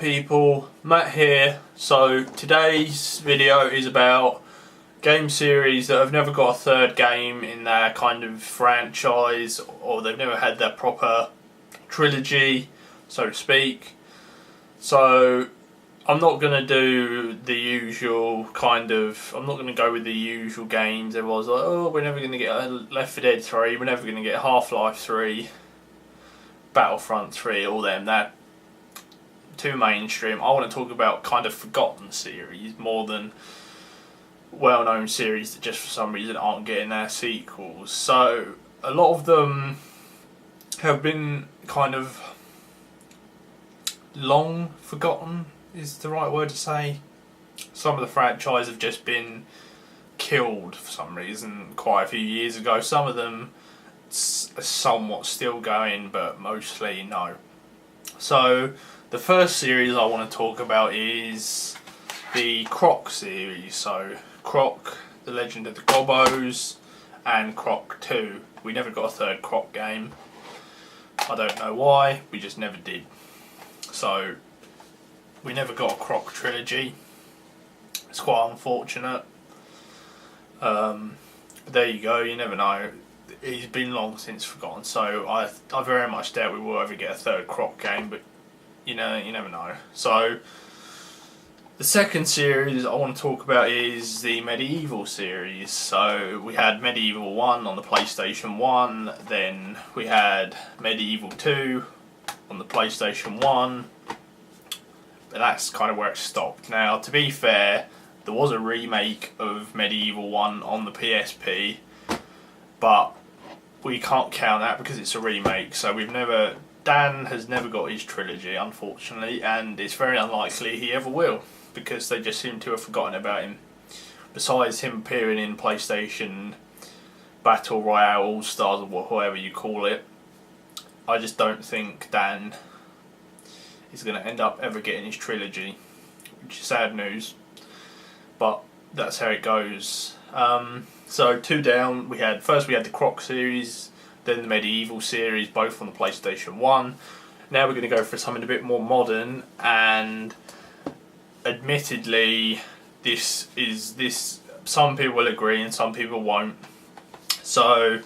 people, Matt here. So today's video is about game series that have never got a third game in their kind of franchise, or they've never had their proper trilogy, so to speak. So I'm not going to do the usual kind of, I'm not going to go with the usual games. Everyone's like, oh, we're never going to get a Left 4 Dead 3, we're never going to get Half-Life 3, Battlefront 3, all them. They're too mainstream. I want to talk about kind of forgotten series more than well-known series that just for some reason aren't getting their sequels. So a lot of them have been kind of long forgotten is the right word to say. Some of the franchise have just been killed for some reason quite a few years ago. Some of them are somewhat still going, but mostly no. So the first series I want to talk about is the Croc series. So Croc, The Legend of the Gobos, and Croc 2. We never got a third Croc game. I don't know why, we just never did. So we never got a Croc trilogy. It's quite unfortunate. But there you go, you never know. He's been long since forgotten, so I very much doubt we will ever get a third Croc game, but you know, you never know. So the second series I want to talk about is the Medieval series. So we had Medieval 1 on the PlayStation 1, then we had Medieval 2 on the PlayStation 1, but that's kind of where it stopped. Now, to be fair, there was a remake of Medieval 1 on the PSP, but we can't count that because it's a remake, so Dan has never got his trilogy, unfortunately, and it's very unlikely he ever will, because they just seem to have forgotten about him. Besides him appearing in PlayStation Battle Royale All-Stars, or whatever you call it, I just don't think Dan is going to end up ever getting his trilogy, which is sad news, but that's how it goes. So two down, first we had the Croc series, then the Medieval series, both on the PlayStation 1. Now we're going to go for something a bit more modern, and admittedly some people will agree and some people won't. So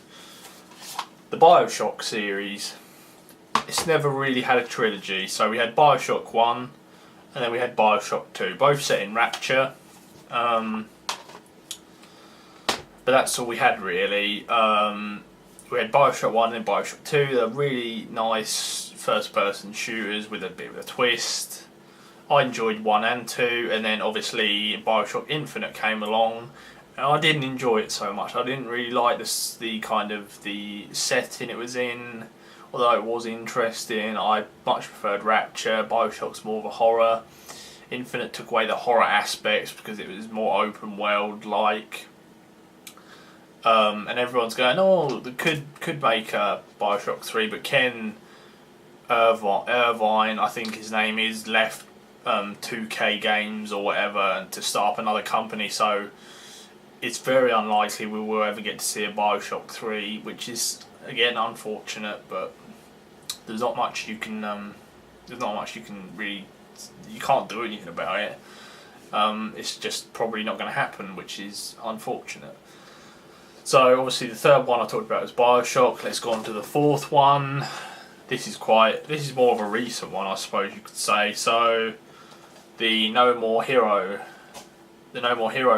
the Bioshock series, it's never really had a trilogy. So we had Bioshock 1 and then we had Bioshock 2, both set in Rapture. But that's all we had really. We had Bioshock 1 and Bioshock 2. They're really nice first-person shooters with a bit of a twist. I enjoyed 1 and 2, and then obviously Bioshock Infinite came along, and I didn't enjoy it so much. I didn't really like the kind of the setting it was in, although it was interesting. I much preferred Rapture. Bioshock's more of a horror. Infinite took away the horror aspects because it was more open world like. And everyone's going, oh, they could make a Bioshock 3, but Ken Irvine, I think his name is, left 2K Games or whatever to start up another company, so it's very unlikely we will ever get to see a Bioshock 3, which is again unfortunate, but there's not much you can really, you can't do anything about it. It's just probably not going to happen, which is unfortunate. So obviously the third one I talked about was Bioshock. Let's go on to the fourth one. This is more of a recent one, I suppose you could say. So the No More Hero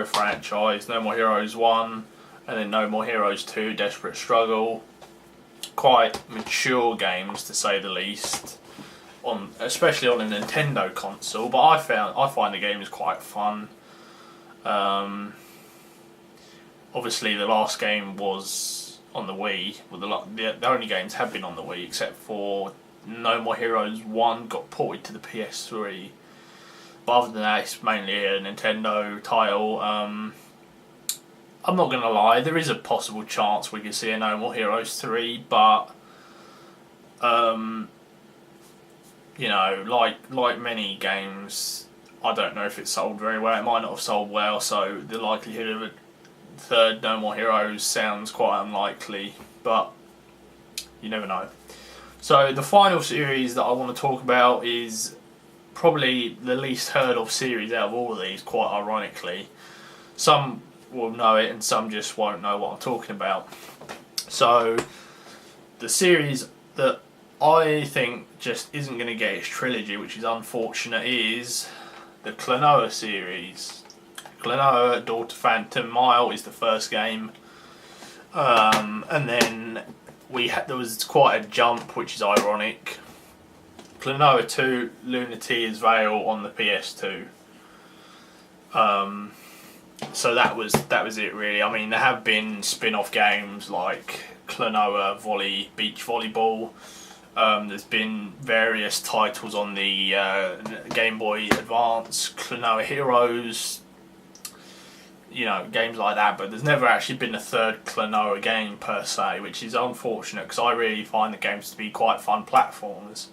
franchise, No More Heroes 1 and then No More Heroes 2, Desperate Struggle. Quite mature games to say the least, especially on a Nintendo console, but I find the game is quite fun. Obviously the last game was on the Wii. Well, the only games have been on the Wii, except for No More Heroes 1 got ported to the PS3. But other than that, it's mainly a Nintendo title. I'm not going to lie, there is a possible chance we could see a No More Heroes 3, but you know, like many games, I don't know if it sold very well. It might not have sold well, so the likelihood of a third No More Heroes sounds quite unlikely, but you never know. So the final series that I want to talk about is probably the least heard of series out of all of these, quite ironically. Some will know it and some just won't know what I'm talking about. So the series that I think just isn't going to get its trilogy, which is unfortunate, is the Klonoa series. Klonoa, Daughter Phantom Mile is the first game, and then there was quite a jump, which is ironic. Klonoa 2, Lunatia's Veil on the PS2. So that was it really. I mean, there have been spin-off games like Klonoa Beach Volleyball. There's been various titles on the Game Boy Advance, Klonoa Heroes, you know, games like that, but there's never actually been a third Klonoa game per se, which is unfortunate because I really find the games to be quite fun platformers.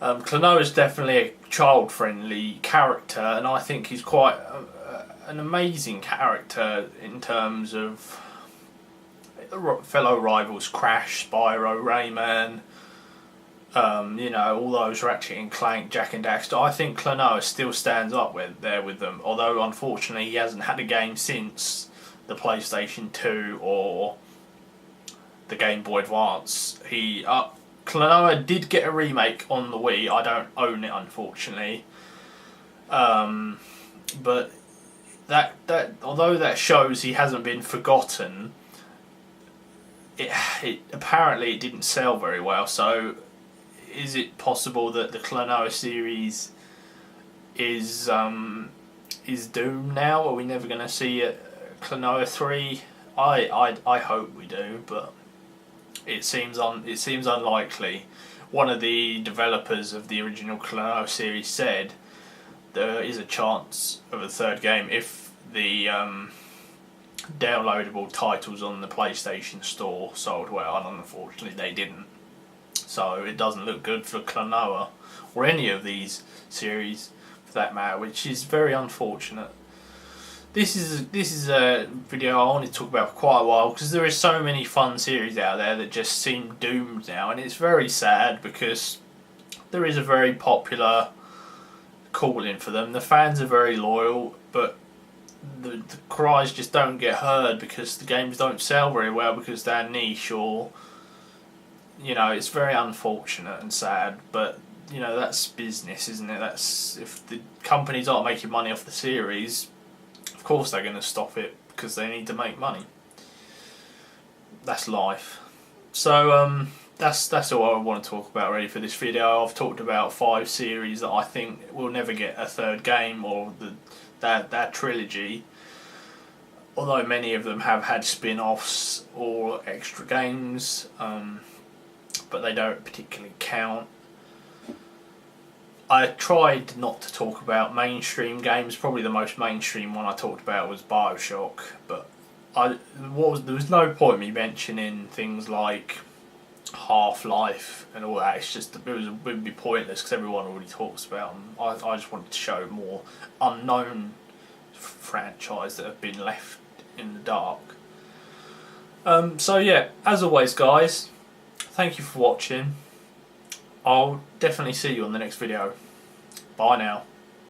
Klonoa is definitely a child-friendly character, and I think he's quite an amazing character in terms of fellow rivals Crash, Spyro, Rayman, you know, all those Ratchet and Clank, Jak and Daxter. I think Klonoa still stands up there with them, although unfortunately he hasn't had a game since the PlayStation 2 or the Game Boy Advance. Klonoa did get a remake on the Wii. I don't own it, unfortunately, but that although that shows he hasn't been forgotten, it apparently it didn't sell very well. So is it possible that the Klonoa series is doomed now? Are we never going to see a Klonoa 3? I hope we do, but it seems unlikely. One of the developers of the original Klonoa series said there is a chance of a third game if the downloadable titles on the PlayStation Store sold well, and unfortunately they didn't. So it doesn't look good for Klonoa, or any of these series for that matter, which is very unfortunate. This is a video I wanted to talk about for quite a while because there is so many fun series out there that just seem doomed now, and it's very sad because there is a very popular calling for them. The fans are very loyal, but the cries just don't get heard because the games don't sell very well because they're niche, or you know, it's very unfortunate and sad, but you know, that's business, isn't it? That's, if the companies aren't making money off the series, of course they're going to stop it because they need to make money. That's life. So that's all I want to talk about really for this video. I've talked about 5 series that I think will never get a third game, or that trilogy, although many of them have had spin-offs or extra games, but they don't particularly count. I tried not to talk about mainstream games. Probably the most mainstream one I talked about was Bioshock, but there was no point me mentioning things like Half-Life and all that. It's just, it would be pointless because everyone already talks about them. I just wanted to show more unknown franchise that have been left in the dark. So yeah, as always guys, thank you for watching. I'll definitely see you on the next video. Bye now.